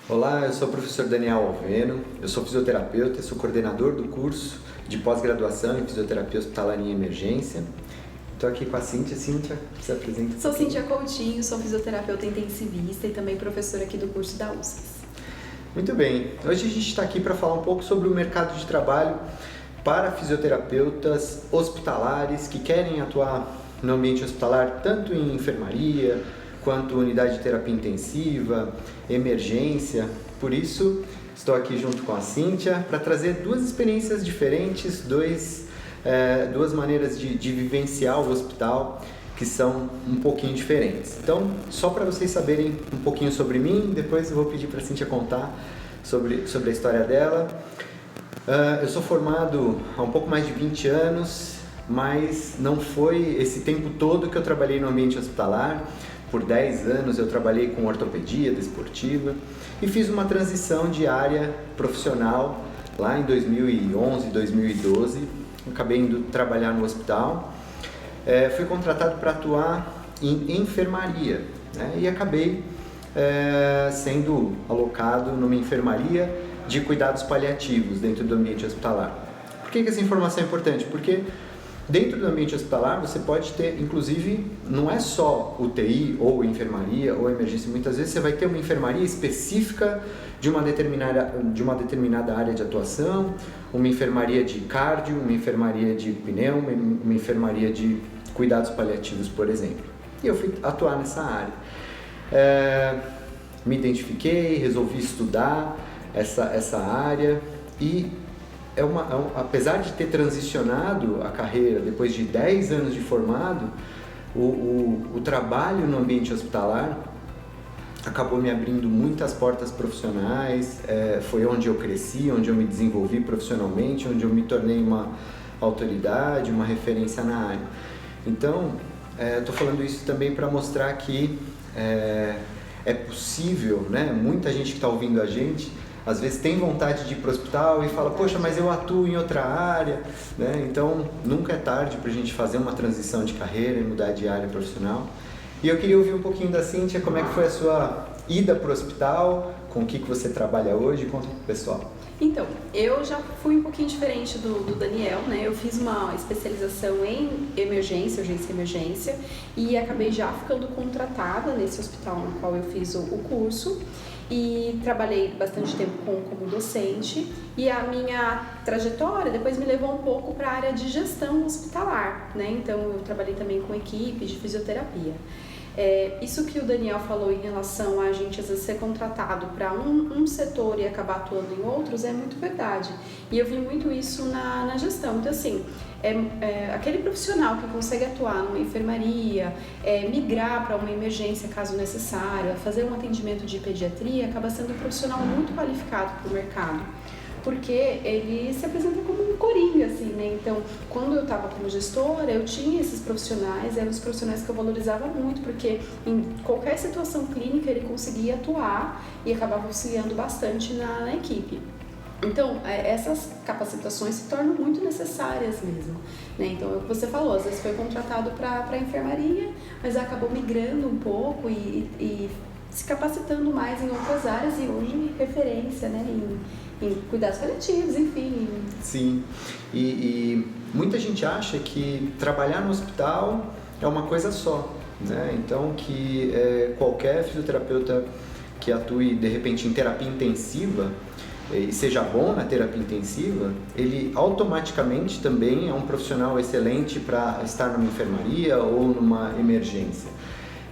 Olá, eu sou o professor Daniel Alveno, eu sou fisioterapeuta, sou coordenador do curso de pós-graduação em fisioterapia hospitalar em emergência. Estou aqui com a Cíntia. Cíntia, se apresenta. Sou Cíntia Coutinho, sou fisioterapeuta intensivista e também professora aqui do curso da USCS. Muito bem, hoje a gente está aqui para falar um pouco sobre o mercado de trabalho para fisioterapeutas hospitalares que querem atuar no ambiente hospitalar, tanto em enfermaria, quanto unidade de terapia intensiva, emergência. Por isso, estou aqui junto com a Cíntia para trazer duas experiências diferentes, duas maneiras de vivenciar o hospital que são um pouquinho diferentes. Então, só para vocês saberem um pouquinho sobre mim, depois eu vou pedir para a Cíntia contar sobre a história dela. Eu sou formado há um pouco mais de 20 anos, mas não foi esse tempo todo que eu trabalhei no ambiente hospitalar. Por 10 anos eu trabalhei com ortopedia desportiva e fiz uma transição de área profissional lá em 2011, 2012. Acabei indo trabalhar no hospital. Fui contratado para atuar em enfermaria, né? E acabei sendo alocado numa enfermaria de cuidados paliativos dentro do ambiente hospitalar. Por que essa informação é importante? Porque dentro do ambiente hospitalar você pode ter, inclusive, não é só UTI ou enfermaria ou emergência, muitas vezes você vai ter uma enfermaria específica de uma determinada área de atuação, uma enfermaria de cardio, uma enfermaria de pneu, uma enfermaria de cuidados paliativos, por exemplo. E eu fui atuar nessa área. Me identifiquei, resolvi estudar essa área e apesar de ter transicionado a carreira depois de 10 anos de formado, o trabalho no ambiente hospitalar acabou me abrindo muitas portas profissionais. Foi onde eu cresci, onde eu me desenvolvi profissionalmente, onde eu me tornei uma autoridade, uma referência na área. Então, estou falando isso também para mostrar que é possível, né? Muita gente que está ouvindo a gente às vezes tem vontade de ir para o hospital e fala, poxa, mas eu atuo em outra área, né? Então, nunca é tarde para a gente fazer uma transição de carreira e mudar de área profissional. E eu queria ouvir um pouquinho da Cíntia, como é que foi a sua ida para o hospital, com o que você trabalha hoje, conta para o pessoal. Então, eu já fui um pouquinho diferente do Daniel, né? Eu fiz uma especialização em urgência e emergência, e acabei já ficando contratada nesse hospital no qual eu fiz o curso. E trabalhei bastante tempo como docente, e a minha trajetória depois me levou um pouco para a área de gestão hospitalar, né? Então eu trabalhei também com equipe de fisioterapia. Isso que o Daniel falou em relação a gente às vezes ser contratado para um setor e acabar atuando em outros é muito verdade, e eu vi muito isso na gestão. Então assim, aquele profissional que consegue atuar numa enfermaria, migrar para uma emergência caso necessário, fazer um atendimento de pediatria, acaba sendo um profissional muito qualificado para o mercado, porque ele se apresenta como um coringa, assim, né? Então, quando eu estava como gestora, eu tinha esses profissionais, eram os profissionais que eu valorizava muito, porque em qualquer situação clínica ele conseguia atuar e acabava auxiliando bastante na equipe. Então, essas capacitações se tornam muito necessárias mesmo, né? Então, é o que você falou, às vezes foi contratado para a enfermaria, mas acabou migrando um pouco e se capacitando mais em outras áreas, e hoje referência, né, em cuidados paliativos, enfim. Sim, e muita gente acha que trabalhar no hospital é uma coisa só, né? Então que qualquer fisioterapeuta que atue de repente em terapia intensiva e seja bom na terapia intensiva, ele automaticamente também é um profissional excelente para estar numa enfermaria ou numa emergência.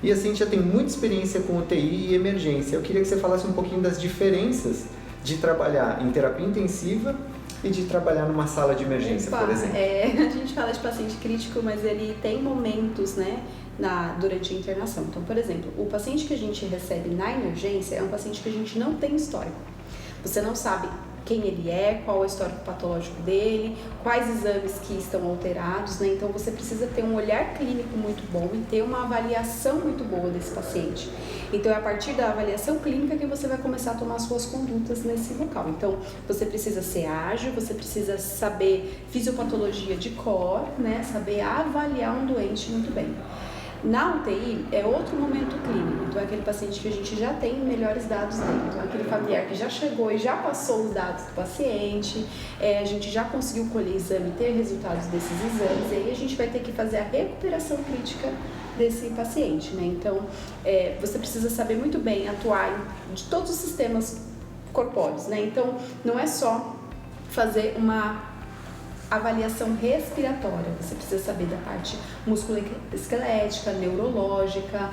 E a Cíntia tem muita experiência com UTI e emergência. Eu queria que você falasse um pouquinho das diferenças de trabalhar em terapia intensiva e de trabalhar numa sala de emergência, por exemplo. A gente fala de paciente crítico, mas ele tem momentos, né, durante a internação. Então, por exemplo, o paciente que a gente recebe na emergência é um paciente que a gente não tem histórico. Você não sabe quem ele é, qual é o histórico patológico dele, quais exames que estão alterados, né? Então você precisa ter um olhar clínico muito bom e ter uma avaliação muito boa desse paciente. Então é a partir da avaliação clínica que você vai começar a tomar suas condutas nesse local. Então você precisa ser ágil, você precisa saber fisiopatologia de cor, né? Saber avaliar um doente muito bem. Na UTI é outro momento clínico, então é aquele paciente que a gente já tem melhores dados dele, então é aquele familiar que já chegou e já passou os dados do paciente, a gente já conseguiu colher exame, ter resultados desses exames, e aí a gente vai ter que fazer a recuperação crítica desse paciente, né? Então, você precisa saber muito bem atuar de todos os sistemas corpóreos, né? Então, não é só fazer uma avaliação respiratória, você precisa saber da parte musculoesquelética, neurológica,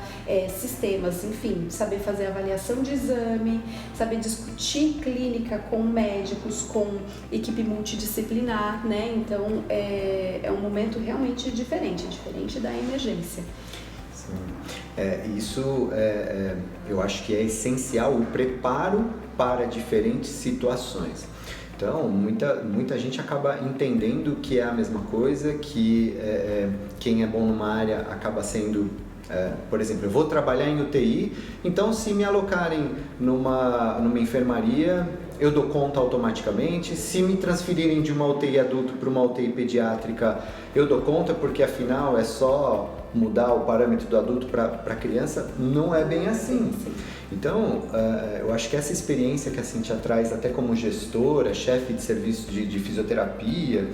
sistemas, enfim, saber fazer avaliação de exame, saber discutir clínica com médicos, com equipe multidisciplinar, né? Então, é um momento realmente diferente da emergência. Sim. Isso eu acho que é essencial, o preparo para diferentes situações. Então, muita gente acaba entendendo que é a mesma coisa, que quem é bom numa área acaba sendo, por exemplo, eu vou trabalhar em UTI, então se me alocarem numa enfermaria, eu dou conta automaticamente. Se me transferirem de uma UTI adulto para uma UTI pediátrica, eu dou conta, porque afinal é só mudar o parâmetro do adulto para criança. Não é bem assim. Então, eu acho que essa experiência que a Cíntia traz, até como gestora, chefe de serviço de fisioterapia,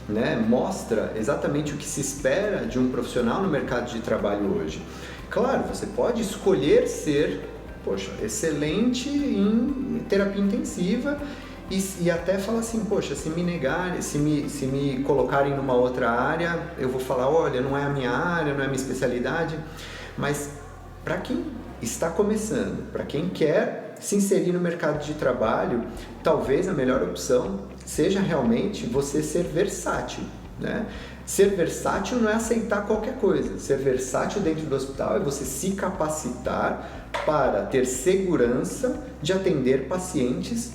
né, mostra exatamente o que se espera de um profissional no mercado de trabalho hoje. Claro, você pode escolher ser, excelente em terapia intensiva e até falar assim, se me negarem, se me colocarem numa outra área, eu vou falar, olha, não é a minha área, não é a minha especialidade. Mas para quem está começando, para quem quer se inserir no mercado de trabalho, talvez a melhor opção seja realmente você ser versátil, né? Ser versátil não é aceitar qualquer coisa. Ser versátil dentro do hospital é você se capacitar para ter segurança de atender pacientes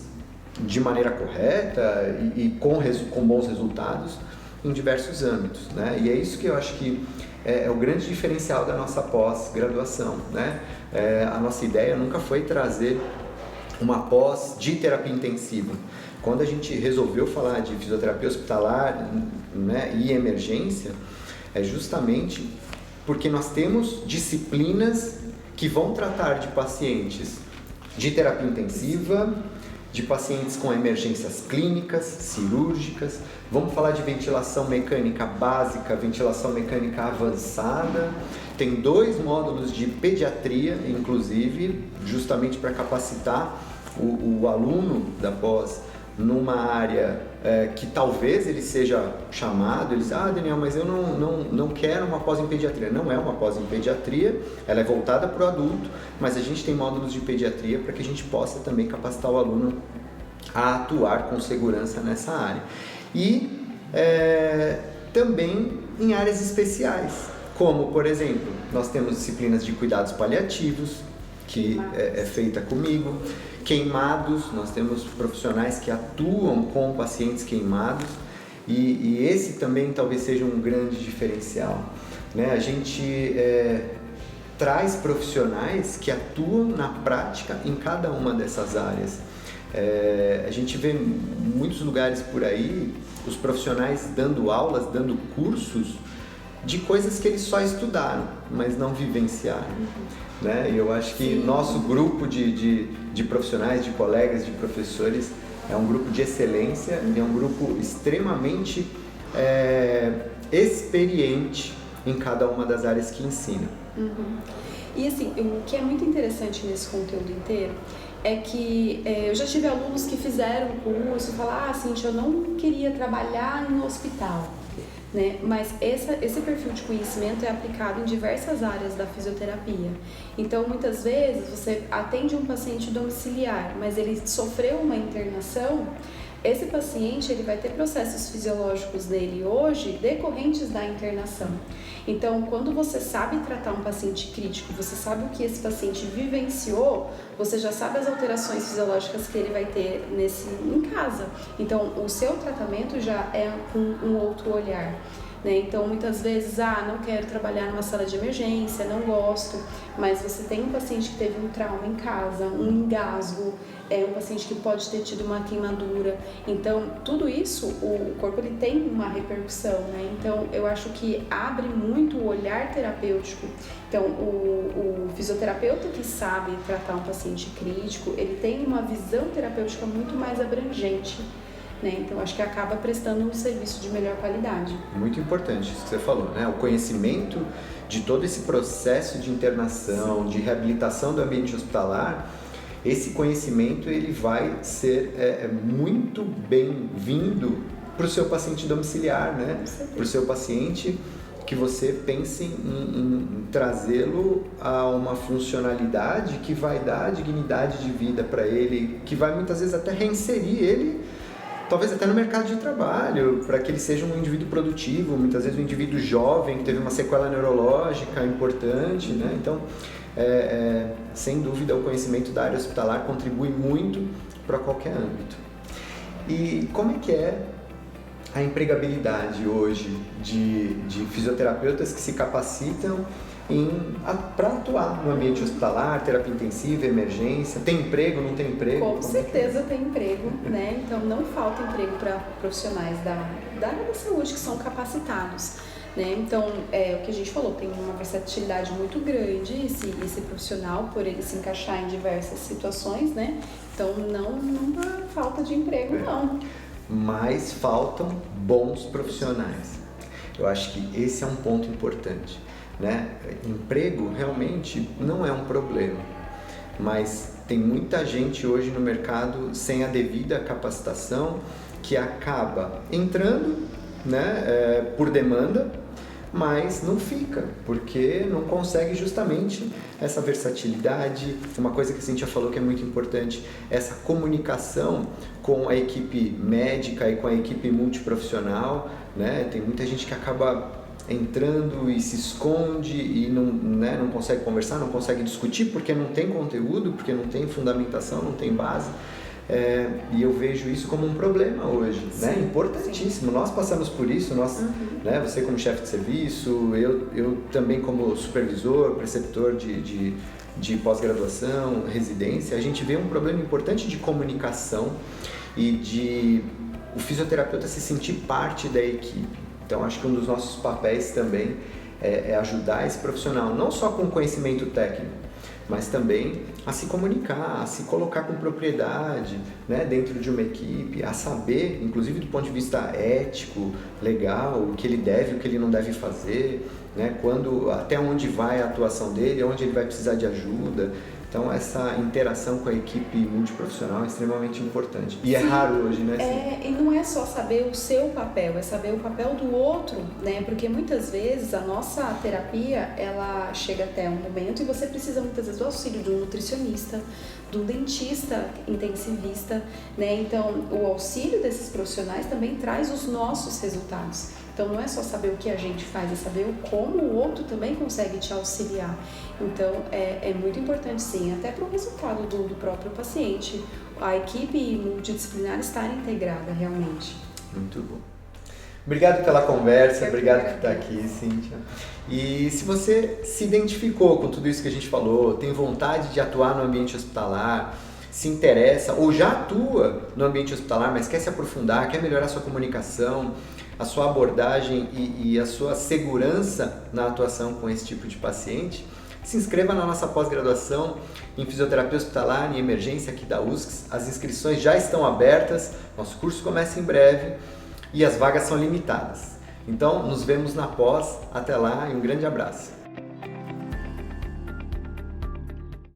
de maneira correta e com bons resultados em diversos âmbitos, né? E é isso que eu acho que é o grande diferencial da nossa pós-graduação, né? A nossa ideia nunca foi trazer uma pós de terapia intensiva. Quando a gente resolveu falar de fisioterapia hospitalar, né, e emergência, é justamente porque nós temos disciplinas que vão tratar de pacientes de terapia intensiva, de pacientes com emergências clínicas, cirúrgicas. Vamos falar de ventilação mecânica básica, ventilação mecânica avançada. Tem 2 módulos de pediatria, inclusive, justamente para capacitar o aluno da pós numa área que talvez ele seja chamado, ele diz, Daniel, mas eu não quero uma pós em pediatria. Não é uma pós em pediatria, ela é voltada para o adulto, mas a gente tem módulos de pediatria para que a gente possa também capacitar o aluno a atuar com segurança nessa área. E também em áreas especiais, como, por exemplo, nós temos disciplinas de cuidados paliativos, que é feita comigo. Queimados, nós temos profissionais que atuam com pacientes queimados e esse também talvez seja um grande diferencial, né? A gente traz profissionais que atuam na prática em cada uma dessas áreas. A gente vê em muitos lugares por aí os profissionais dando aulas, dando cursos de coisas que eles só estudaram, mas não vivenciaram. Né? E eu acho que nosso grupo de profissionais, de colegas, de professores é um grupo de excelência e é um grupo extremamente experiente em cada uma das áreas que ensina. E assim, o que é muito interessante nesse conteúdo inteiro é que eu já tive alunos que fizeram o curso e falaram, Cíntia, eu não queria trabalhar no hospital. Né? Mas esse perfil de conhecimento é aplicado em diversas áreas da fisioterapia. Então, muitas vezes, você atende um paciente domiciliar, mas ele sofreu uma internação, esse paciente ele vai ter processos fisiológicos nele hoje decorrentes da internação. Então, quando você sabe tratar um paciente crítico, você sabe o que esse paciente vivenciou, você já sabe as alterações fisiológicas que ele vai ter em casa. Então, o seu tratamento já é com um outro olhar. Né? Então, muitas vezes, não quero trabalhar numa sala de emergência, não gosto, mas você tem um paciente que teve um trauma em casa, um engasgo, é um paciente que pode ter tido uma queimadura. Então, tudo isso, o corpo ele tem uma repercussão, né? Então, eu acho que abre muito o olhar terapêutico. Então, o fisioterapeuta que sabe tratar um paciente crítico, ele tem uma visão terapêutica muito mais abrangente, né? Então, acho que acaba prestando um serviço de melhor qualidade. Muito importante isso que você falou, né? O conhecimento de todo esse processo de internação, de reabilitação do ambiente hospitalar, esse conhecimento ele vai ser muito bem-vindo para o seu paciente domiciliar, né? Para o seu paciente que você pense em trazê-lo a uma funcionalidade que vai dar dignidade de vida para ele, que vai muitas vezes até reinserir ele, talvez até no mercado de trabalho, para que ele seja um indivíduo produtivo, muitas vezes um indivíduo jovem que teve uma sequela neurológica importante, né? Então, sem dúvida, o conhecimento da área hospitalar contribui muito para qualquer âmbito. E como é que é a empregabilidade hoje de fisioterapeutas que se capacitam para atuar no ambiente hospitalar, terapia intensiva, emergência? Tem emprego, não tem emprego? Com certeza tem emprego, né? Então não falta emprego para profissionais da área da saúde que são capacitados, né? Então, o que a gente falou, tem uma versatilidade muito grande esse profissional, por ele se encaixar em diversas situações, né? Então não há falta de emprego, não. Mas faltam bons profissionais. Eu acho que esse é um ponto importante, né? Emprego realmente não é um problema, mas tem muita gente hoje no mercado sem a devida capacitação que acaba entrando, né, por demanda, mas não fica, porque não consegue justamente essa versatilidade. Uma coisa que a Cíntia falou que é muito importante, essa comunicação com a equipe médica e com a equipe multiprofissional, né? Tem muita gente que acaba entrando e se esconde e não consegue conversar, não consegue discutir porque não tem conteúdo, porque não tem fundamentação, não tem base. E eu vejo isso como um problema hoje, sim, né? Importantíssimo. Sim. Nós passamos por isso, né? Você como chefe de serviço, eu também como supervisor, preceptor de pós-graduação, residência, a gente vê um problema importante de comunicação e de o fisioterapeuta se sentir parte da equipe. Então, acho que um dos nossos papéis também é ajudar esse profissional, não só com conhecimento técnico, mas também a se comunicar, a se colocar com propriedade, né, dentro de uma equipe, a saber, inclusive do ponto de vista ético, legal, o que ele deve e o que ele não deve fazer, né, até onde vai a atuação dele, onde ele vai precisar de ajuda. Então, essa interação com a equipe multiprofissional é extremamente importante. E é raro hoje, né? E não é só saber o seu papel, é saber o papel do outro, né? Porque muitas vezes a nossa terapia, ela chega até um momento e você precisa muitas vezes do auxílio de um nutricionista, do dentista intensivista, né? Então, o auxílio desses profissionais também traz os nossos resultados. Então, não é só saber o que a gente faz, é saber como o outro também consegue te auxiliar. Então, é muito importante, sim, até para o resultado do próprio paciente, a equipe multidisciplinar estar integrada realmente. Muito bom. Obrigado pela conversa, obrigado por estar aqui, Cíntia. E se você se identificou com tudo isso que a gente falou, tem vontade de atuar no ambiente hospitalar, se interessa ou já atua no ambiente hospitalar, mas quer se aprofundar, quer melhorar a sua comunicação, a sua abordagem e a sua segurança na atuação com esse tipo de paciente, se inscreva na nossa pós-graduação em Fisioterapia Hospitalar e Emergência aqui da USCS. As inscrições já estão abertas, nosso curso começa em breve e as vagas são limitadas. Então, nos vemos na pós. Até lá e um grande abraço.